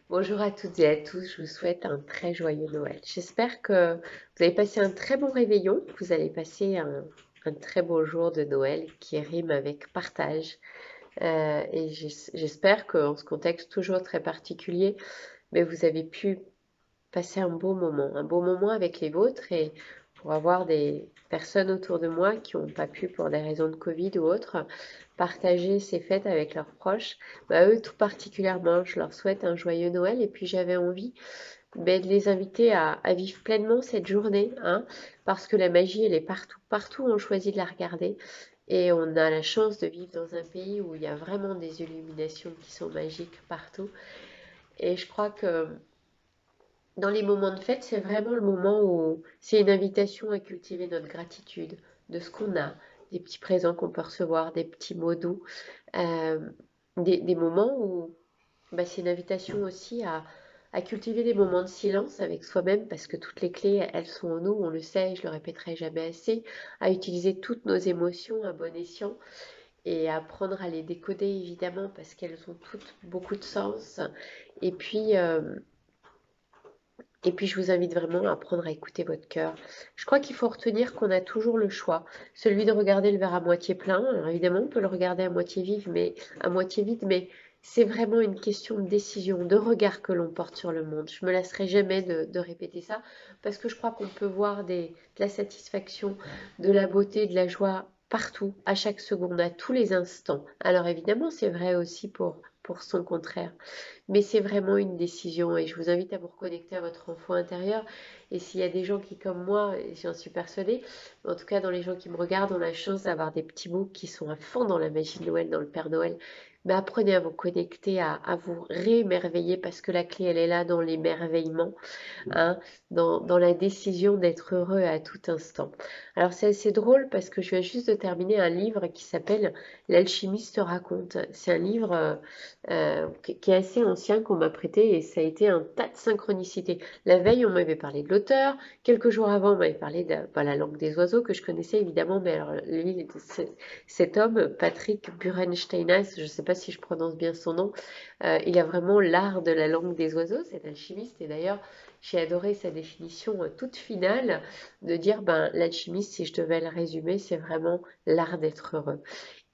Bonjour à toutes et à tous, je vous souhaite un très joyeux Noël. J'espère que vous avez passé un très bon réveillon, que vous allez passer un très beau jour de Noël qui rime avec partage. Et j'espère qu'en ce contexte toujours très particulier, mais vous avez pu passer un beau moment avec les vôtres et pour avoir des personnes autour de moi qui n'ont pas pu, pour des raisons de Covid ou autres, partager ces fêtes avec leurs proches, bah, eux tout particulièrement, je leur souhaite un joyeux Noël et puis j'avais envie de les inviter à vivre pleinement cette journée, hein, parce que la magie, elle est partout. Partout, on choisit de la regarder. Et on a la chance de vivre dans un pays où il y a vraiment des illuminations qui sont magiques partout. Et je crois que dans les moments de fête, c'est vraiment le moment où c'est une invitation à cultiver notre gratitude de ce qu'on a, des petits présents qu'on peut recevoir, des petits mots doux, euh, des moments où bah, c'est une invitation aussi à cultiver des moments de silence avec soi-même parce que toutes les clés, elles sont en nous, on le sait, je le répéterai jamais assez, à utiliser toutes nos émotions à bon escient et à apprendre à les décoder évidemment parce qu'elles ont toutes beaucoup de sens. Et puis, et puis, je vous invite vraiment à apprendre à écouter votre cœur. Je crois qu'il faut retenir qu'on a toujours le choix, celui de regarder le verre à moitié plein. Alors évidemment, on peut le regarder à moitié vide, mais c'est vraiment une question de décision, de regard que l'on porte sur le monde. Je me lasserai jamais de répéter ça, parce que je crois qu'on peut voir de la satisfaction, de la beauté, de la joie partout, à chaque seconde, à tous les instants. Alors évidemment, c'est vrai aussi pour son contraire. Mais c'est vraiment une décision et je vous invite à vous reconnecter à votre enfant intérieur. Et s'il y a des gens qui, comme moi, et j'en suis persuadée, en tout cas dans les gens qui me regardent, ont la chance d'avoir des petits bouts qui sont à fond dans la magie de Noël, dans le Père Noël, mais apprenez à vous connecter, à vous réémerveiller parce que la clé, elle est là dans l'émerveillement, hein, dans la décision d'être heureux à tout instant. Alors c'est assez drôle parce que je viens juste de terminer un livre qui s'appelle L'alchimiste raconte. C'est un livre qui est assez ancien qu'on m'a prêté et ça a été un tas de synchronicité. La veille, on m'avait parlé de l'auteur. Quelques jours avant, on m'avait parlé de bah, la langue des oiseaux que je connaissais évidemment, mais alors lui, cet homme, Patrick Burensteinas, je ne sais pas si je prononce bien son nom, il a vraiment l'art de la langue des oiseaux, cet alchimiste. Et d'ailleurs, j'ai adoré sa définition toute finale de dire, ben, l'alchimiste, si je devais le résumer, c'est vraiment l'art d'être heureux.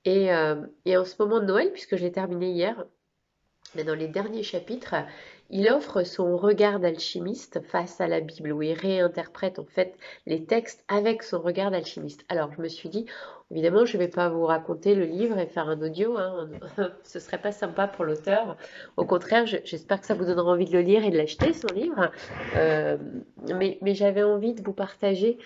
Et en ce moment de Noël, puisque je l'ai terminé hier, mais dans les derniers chapitres, il offre son regard d'alchimiste face à la Bible, où il réinterprète en fait les textes avec son regard d'alchimiste. Alors je me suis dit, évidemment, je ne vais pas vous raconter le livre et faire un audio, hein, ce serait pas sympa pour l'auteur. Au contraire, j'espère que ça vous donnera envie de le lire et de l'acheter, son livre. Euh, mais j'avais envie de vous partager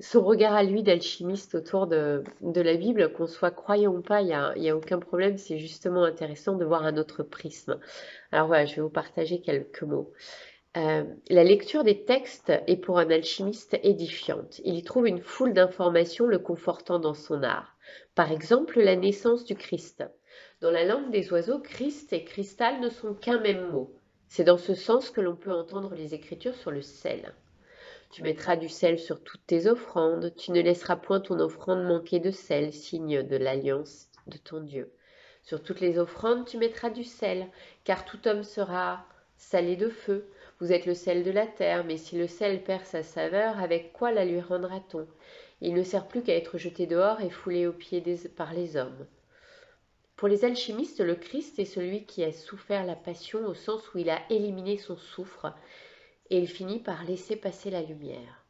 son regard à lui d'alchimiste autour de la Bible, qu'on soit croyant ou pas, il y a aucun problème, c'est justement intéressant de voir un autre prisme. Alors voilà, je vais vous partager quelques mots. La lecture des textes est pour un alchimiste édifiante. Il y trouve une foule d'informations le confortant dans son art. Par exemple, la naissance du Christ. Dans la langue des oiseaux, Christ et cristal ne sont qu'un même mot. C'est dans ce sens que l'on peut entendre les écritures sur le sel. Tu mettras du sel sur toutes tes offrandes, tu ne laisseras point ton offrande manquer de sel, signe de l'alliance de ton Dieu. Sur toutes les offrandes, tu mettras du sel, car tout homme sera salé de feu. Vous êtes le sel de la terre, mais si le sel perd sa saveur, avec quoi la lui rendra-t-on? Il ne sert plus qu'à être jeté dehors et foulé aux pieds par les hommes. Pour les alchimistes, le Christ est celui qui a souffert la passion au sens où il a éliminé son soufre et il finit par laisser passer la lumière.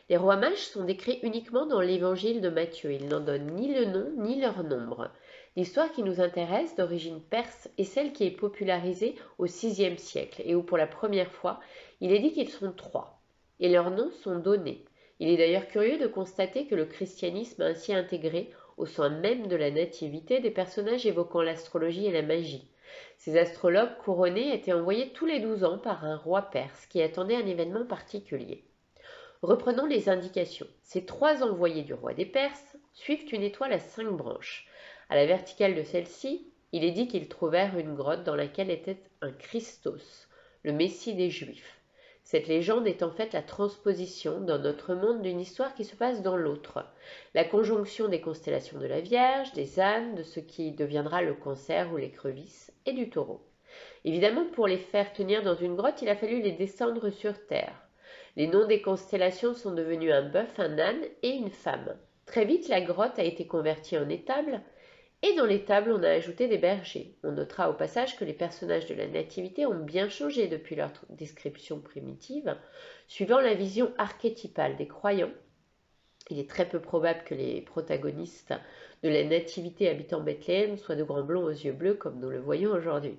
Les rois mages sont décrits uniquement dans l'évangile de Matthieu. Ils n'en donnent ni le nom ni leur nombre. L'histoire qui nous intéresse, d'origine perse, est celle qui est popularisée au VIe siècle et où pour la première fois, il est dit qu'ils sont trois. Et leurs noms sont donnés. Il est d'ailleurs curieux de constater que le christianisme a ainsi intégré, au sein même de la nativité, des personnages évoquant l'astrologie et la magie. Ces astrologues couronnés étaient envoyés tous les 12 ans par un roi perse qui attendait un événement particulier. Reprenons les indications. Ces trois envoyés du roi des Perses suivent une étoile à 5 branches. À la verticale de celle-ci, il est dit qu'ils trouvèrent une grotte dans laquelle était un Christos, le Messie des Juifs. Cette légende est en fait la transposition dans notre monde d'une histoire qui se passe dans l'autre. La conjonction des constellations de la Vierge, des ânes, de ce qui deviendra le Cancer ou l'écrevisse et du Taureau. Évidemment, pour les faire tenir dans une grotte, il a fallu les descendre sur terre. Les noms des constellations sont devenus un bœuf, un âne et une femme. Très vite, la grotte a été convertie en étable, et dans l'étable, on a ajouté des bergers. On notera au passage que les personnages de la Nativité ont bien changé depuis leur description primitive, suivant la vision archétypale des croyants. Il est très peu probable que les protagonistes de la Nativité habitant Bethléem soient de grands blonds aux yeux bleus comme nous le voyons aujourd'hui.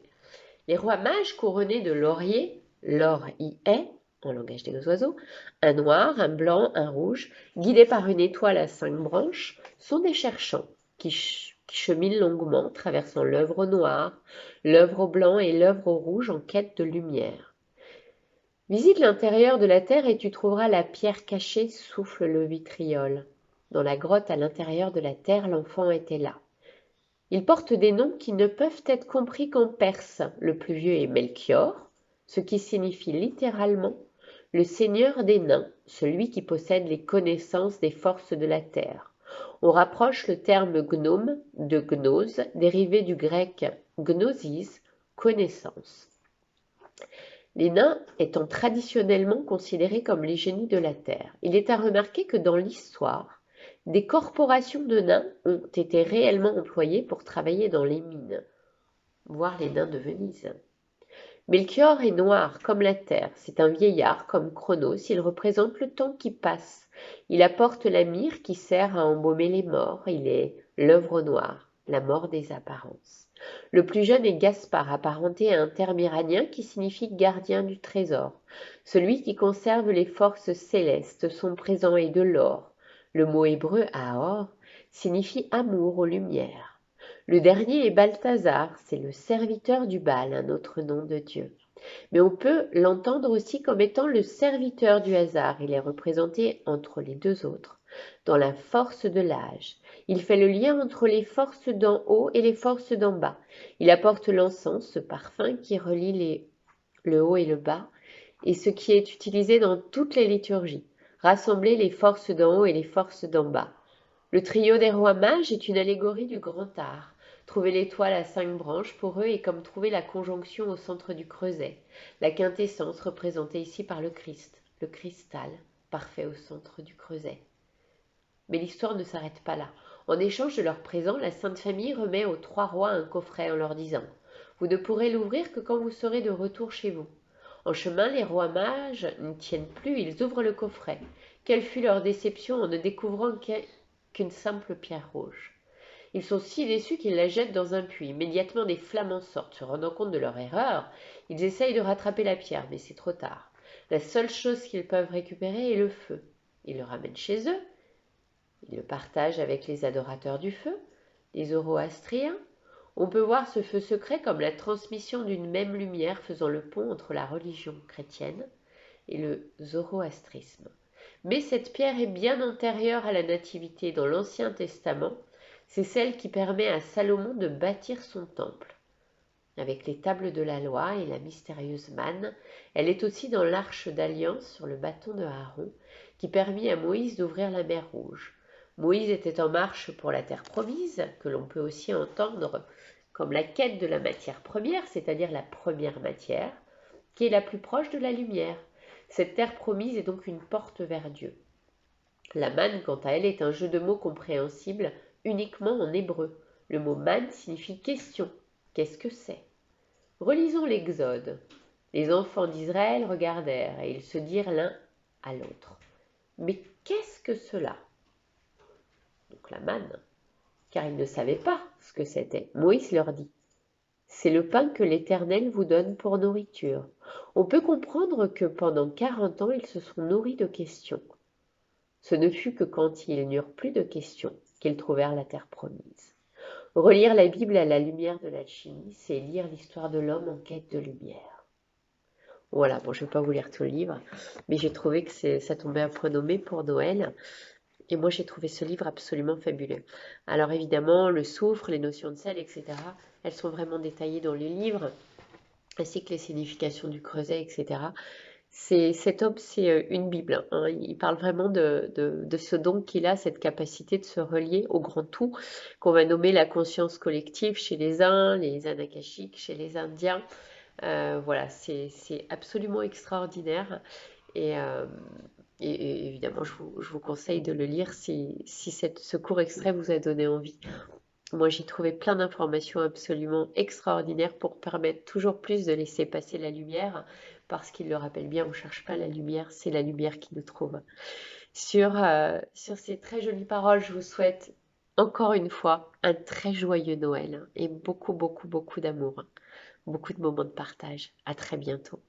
Les rois mages couronnés de lauriers, l'or y est, en langage des oiseaux, un noir, un blanc, un rouge, guidés par une étoile à 5 branches, sont des cherchants qui cheminent longuement, traversant l'œuvre au noir, l'œuvre au blanc et l'œuvre au rouge en quête de lumière. Visite l'intérieur de la terre et tu trouveras la pierre cachée, souffle le vitriol. Dans la grotte à l'intérieur de la terre, l'enfant était là. Ils portent des noms qui ne peuvent être compris qu'en perse. Le plus vieux est Melchior, ce qui signifie littéralement le seigneur des nains, celui qui possède les connaissances des forces de la terre. On rapproche le terme gnome de gnose, dérivé du grec gnosis, connaissance. Les nains étant traditionnellement considérés comme les génies de la terre, il est à remarquer que dans l'histoire, des corporations de nains ont été réellement employées pour travailler dans les mines, voire les nains de Venise. Melchior est noir comme la terre, c'est un vieillard comme Chronos, il représente le temps qui passe. Il apporte la myrrhe qui sert à embaumer les morts, il est l'œuvre noire, la mort des apparences. Le plus jeune est Gaspard, apparenté à un terme iranien qui signifie gardien du trésor. Celui qui conserve les forces célestes, son présent est de l'or. Le mot hébreu Aor signifie amour aux lumières. Le dernier est Balthazar, c'est le serviteur du Baal, un autre nom de Dieu. Mais on peut l'entendre aussi comme étant le serviteur du hasard. Il est représenté entre les deux autres, dans la force de l'âge. Il fait le lien entre les forces d'en haut et les forces d'en bas. Il apporte l'encens, ce parfum qui relie le haut et le bas, et ce qui est utilisé dans toutes les liturgies. Rassembler les forces d'en haut et les forces d'en bas. Le trio des rois mages est une allégorie du grand art. Trouver l'étoile à 5 branches pour eux est comme trouver la conjonction au centre du creuset, la quintessence représentée ici par le Christ, le cristal, parfait au centre du creuset. Mais l'histoire ne s'arrête pas là. En échange de leur présent, la Sainte Famille remet aux 3 rois un coffret en leur disant « Vous ne pourrez l'ouvrir que quand vous serez de retour chez vous. » En chemin, les rois mages n'y tiennent plus, ils ouvrent le coffret. Quelle fut leur déception en ne découvrant qu'une simple pierre rouge. Ils sont si déçus qu'ils la jettent dans un puits. Immédiatement, des flammes en sortent. Se rendant compte de leur erreur, ils essayent de rattraper la pierre, mais c'est trop tard. La seule chose qu'ils peuvent récupérer est le feu. Ils le ramènent chez eux. Ils le partagent avec les adorateurs du feu, les zoroastriens. On peut voir ce feu secret comme la transmission d'une même lumière faisant le pont entre la religion chrétienne et le zoroastrisme. Mais cette pierre est bien antérieure à la Nativité. Dans l'Ancien Testament, c'est celle qui permet à Salomon de bâtir son temple. Avec les tables de la loi et la mystérieuse manne, elle est aussi dans l'arche d'alliance sur le bâton de Aaron, qui permit à Moïse d'ouvrir la mer Rouge. Moïse était en marche pour la terre promise, que l'on peut aussi entendre comme la quête de la matière première, c'est-à-dire la première matière, qui est la plus proche de la lumière. Cette terre promise est donc une porte vers Dieu. La manne, quant à elle, est un jeu de mots compréhensible uniquement en hébreu. Le mot manne signifie question. Qu'est-ce que c'est? Relisons l'Exode. Les enfants d'Israël regardèrent et ils se dirent l'un à l'autre. Mais qu'est-ce que cela? Donc la manne, car ils ne savaient pas ce que c'était. Moïse leur dit, c'est le pain que l'Éternel vous donne pour nourriture. On peut comprendre que pendant 40 ans, ils se sont nourris de questions. Ce ne fut que quand ils n'eurent plus de questions qu'ils trouvèrent la terre promise. Relire la Bible à la lumière de l'alchimie, c'est lire l'histoire de l'homme en quête de lumière. Voilà, bon, je ne vais pas vous lire tout le livre, mais j'ai trouvé que ça tombait à point nommé pour Noël. Et moi, j'ai trouvé ce livre absolument fabuleux. Alors évidemment, le soufre, les notions de sel, etc., elles sont vraiment détaillées dans le livre, ainsi que les significations du creuset, etc. Cet homme, c'est une Bible, hein. Il parle vraiment de ce don qu'il a, cette capacité de se relier au grand tout, qu'on va nommer la conscience collective chez les uns, les Anakashiques chez les Indiens. Voilà, c'est absolument extraordinaire. Et, euh, et évidemment, je vous conseille de le lire si ce court extrait vous a donné envie. Moi, j'ai trouvé plein d'informations absolument extraordinaires pour permettre toujours plus de laisser passer la lumière, parce qu'il le rappelle bien, on ne cherche pas la lumière, c'est la lumière qui nous trouve. Sur ces très jolies paroles, je vous souhaite encore une fois un très joyeux Noël et beaucoup, beaucoup, beaucoup d'amour, beaucoup de moments de partage. À très bientôt.